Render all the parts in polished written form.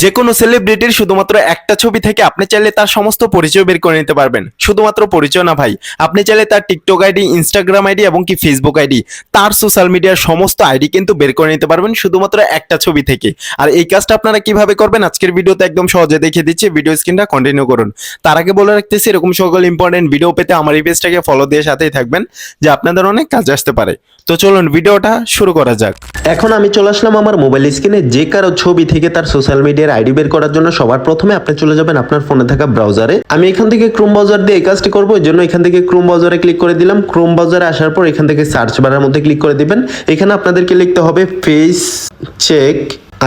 যে কোনো সেলিব্রিটির শুধুমাত্র একটা ছবি থেকে আপনি চাইলে তার সমস্ত পরিচয় বের করে নিতে পারবেন। শুধুমাত্র পরিচয় না ভাই, আপনি চাইলে তার টিকটক আইডি, ইনস্টাগ্রাম আইডি এবং কি ফেসবুক আইডি, তার সোশ্যাল মিডিয়ার সমস্ত আইডি কিন্তু বের করে নিতে পারবেন শুধুমাত্র একটা ছবি থেকে। আর এই কাজটা আপনারা কিভাবে করবেন আজকের ভিডিওতে একদম সহজে দেখিয়ে দিচ্ছি, ভিডিও স্ক্রিনটা কন্টিনিউ করুন। তার আগে বলে রাখতেছি, এরকম সকল ইম্পর্টেন্ট ভিডিও পেতে আমার এই পেজটাকে ফলো দিয়ে সাথেই থাকবেন, যে আপনাদের অনেক কাজে আসতে পারে। তো চলুন ভিডিওটা শুরু করা যাক। এখন আমি চলে আসলাম আমার মোবাইল স্ক্রিনে। যে কারো ছবি থেকে তার সোশ্যাল মিডিয়ার আইডি বের করার জন্য সবার প্রথমে আপনি চলে যাবেন আপনার ফোনে থাকা ব্রাউজারে। আমি এখান থেকে ক্রোম ব্রাউজার দিয়ে এই কাজটি করবো, এই জন্য এখান থেকে ক্রোম ব্রাউজারে ক্লিক করে দিলাম। ক্রোম ব্রাউজারে আসার পর এখান থেকে সার্চ বারের মধ্যে ক্লিক করে দিবেন। এখানে আপনাদেরকে লিখতে হবে face check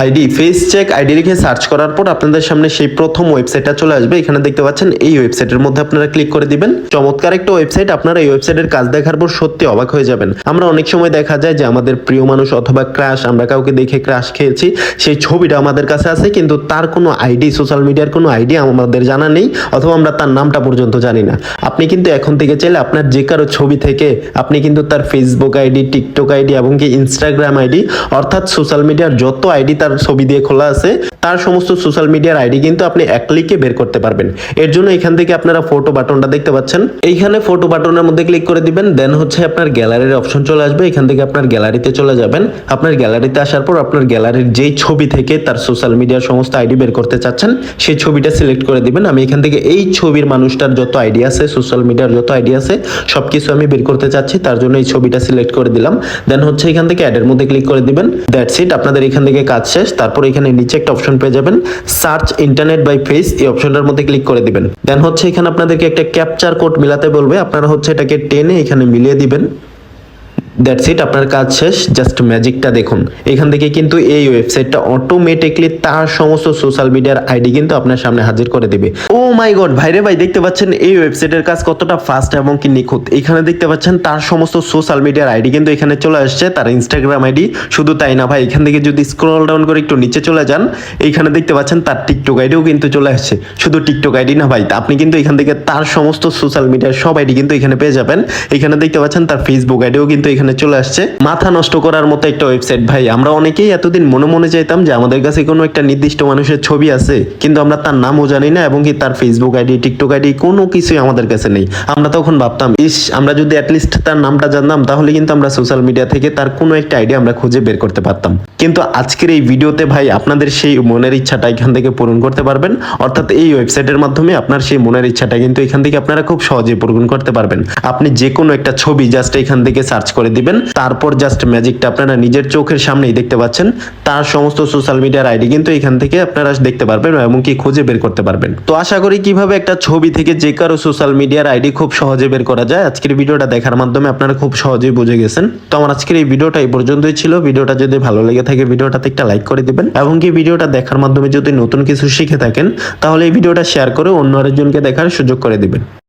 ID. Face check ID লিখে সার্চ করার পর আপনাদের সামনে সেই প্রথম ওয়েবসাইটটা চলে আসবে। এখানে দেখতে পাচ্ছেন এই ওয়েবসাইটের মধ্যে আপনারা ক্লিক করে দিবেন। চমৎকার একটা ওয়েবসাইট, আপনারা এই ওয়েবসাইটের কাজ দেখার পর সত্যি অবাক হয়ে যাবেন। আমরা অনেক সময় দেখা যায় যে আমাদের প্রিয় মানুষ অথবা ক্রাশ, আমরা কাউকে দেখে ক্রাশ খেয়েছি, সেই ছবিটা আমাদের কাছে আছে কিন্তু তার কোনো আইডি, সোশ্যাল মিডিয়ার কোনো আইডি আমাদের জানা নেই, অথবা আমরা তার নামটা পর্যন্ত জানি না। আপনি কিন্তু এখন থেকে চাইলে আপনার যে কারো ছবি থেকে আপনি কিন্তু তার ফেসবুক আইডি, টিকটক আইডি এবং কি ইনস্টাগ্রাম আইডি, অর্থাৎ সোশ্যাল মিডিয়ার যত আইডি তার ছবি দিয়ে খোলা আছে, তার সমস্ত সোশ্যাল মিডিয়ার আইডি কিন্তু আপনি এক ক্লিকে বের করতে পারবেন। এর জন্য এখান থেকে আপনারা ফটো বাটনটা দেখতে পাচ্ছেন, এইখানে ফটো বাটনের মধ্যে ক্লিক করে দিবেন। দেন হচ্ছে আপনার গ্যালারির অপশন চলে আসবে। এখান থেকে আপনার গ্যালারিতে চলে যাবেন। আপনার গ্যালারিতে আসার পর আপনার গ্যালারির যেই ছবি থেকে তার সোশ্যাল মিডিয়ার সমস্ত আইডি বের করতে চাচ্ছেন সেই ছবিটা সিলেক্ট করে দিবেন। আমি এখান থেকে এই ছবির মানুষটার যত আইডি আছে, সোশ্যাল মিডিয়ার যত আইডি আছে সবকিছু আমি বের করতে চাচ্ছি, তার জন্য এই ছবিটা সিলেক্ট করে দিলাম। দেন হচ্ছে এখান থেকে অ্যাডের মধ্যে ক্লিক করে দিবেন। দ্যাটস ইট, আপনাদের এখান থেকে কাজ শেষ। তারপর এখানে নিচে একটা অপশন পেয়ে যাবেন, সার্চ ইন্টারনেট বাই ফেস, এই অপশনটার মধ্যে ক্লিক করে দিবেন। দেন হচ্ছে এখানে আপনাদেরকে একটা ক্যাপচার কোড মিলাতে বলবে, আপনারা হচ্ছে এটাকে টেনে এখানে মিলিয়ে দিবেন। দ্যাটস ইট, আপনার কাজ শেষ। জাস্ট ম্যাজিকটা দেখুন, এখান থেকে কিন্তু এই ওয়েবসাইটটা অটোমেটিকলি তার সমস্ত সোশ্যাল মিডিয়ার আইডি কিন্তু আপনার সামনে হাজির করে দেবে। ও মাই গড, ভাইরে ভাই, দেখতে পাচ্ছেন এই ওয়েবসাইটের কাজ কতটা ফাস্ট এবং কি নিখুঁত। এখানে দেখতে পাচ্ছেন তার সমস্ত সোশ্যাল মিডিয়ার আইডি কিন্তু এখানে চলে আসছে, তার ইনস্টাগ্রাম আইডি। শুধু তাই না ভাই, এখান থেকে যদি স্ক্রল ডাউন করে একটু নিচে চলে যান, এইখানে দেখতে পাচ্ছেন তার টিকটক আইডিও কিন্তু চলে আসছে। শুধু টিকটক আইডি না ভাই, আপনি কিন্তু এখান থেকে তার সমস্ত সোশ্যাল মিডিয়ার সব আইডি কিন্তু এখানে পেয়ে যাবেন। এখানে দেখতে পাচ্ছেন তার ফেসবুক আইডিও কিন্তু এখানে চলে আসছে। মাথা নষ্ট করার মতো একটা ওয়েবসাইট ভাই। আমরা অনেকেই এতদিন মনে মনে চাইতাম যে আমাদের কাছে কোনো একটা নির্দিষ্ট মানুষের ছবি আছে, কিন্তু আমরা তার নামও জানি না এবং কি তার ফেসবুক আইডি, টিকটক আইডি কোনো কিছুই আমাদের কাছে নেই। আমরা তখন ভাবতাম, আমরা যদি অ্যাটলিস্ট তার নামটা জানতাম তাহলে কিন্তু আমরা সোশ্যাল মিডিয়া থেকে তার কোনো একটা আইডি আমরা খুঁজে বের করতে পারতাম। কিন্তু আজকের এই ভিডিওতে ভাই আপনাদের সেই মনের ইচ্ছাটা এখান থেকে পূরণ করতে পারবেন, অর্থাৎ এই ওয়েবসাইটের মাধ্যমে আপনার সেই মনের ইচ্ছাটা কিন্তু এখান থেকে আপনারা খুব সহজে পূরণ করতে পারবেন। আপনি যে কোনো একটা ছবি জাস্ট এখান থেকে সার্চ করে দিবেন, তারপর জাস্ট ম্যাজিকটা আপনারা নিজের চোখের সামনেই দেখতে পাচ্ছেন। তার সমস্ত সোশ্যাল মিডিয়ার আইডি কিন্তু এখান থেকে আপনারা দেখতে পারবেন এবং কি খুঁজে বের করতে পারবেন। তো আশা করি কিভাবে একটা ছবি থেকে যে কারো সোশ্যাল মিডিয়ার আইডি খুব সহজে বের করা যায় আজকের ভিডিওটা দেখার মাধ্যমে আপনারা খুব সহজেই বুঝে গেছেন। তো আমার আজকের এই ভিডিওটা এই পর্যন্তই ছিল। ভিডিওটা যদি ভালো লেগে থাকে ভিডিওটাতে একটা লাইক করে দিবেন এবং কি ভিডিওটা দেখার মাধ্যমে যদি নতুন কিছু শিখে থাকেন তাহলে এই ভিডিওটা শেয়ার করে অন্য আরেকজনকে দেখার সুযোগ করে দিবেন।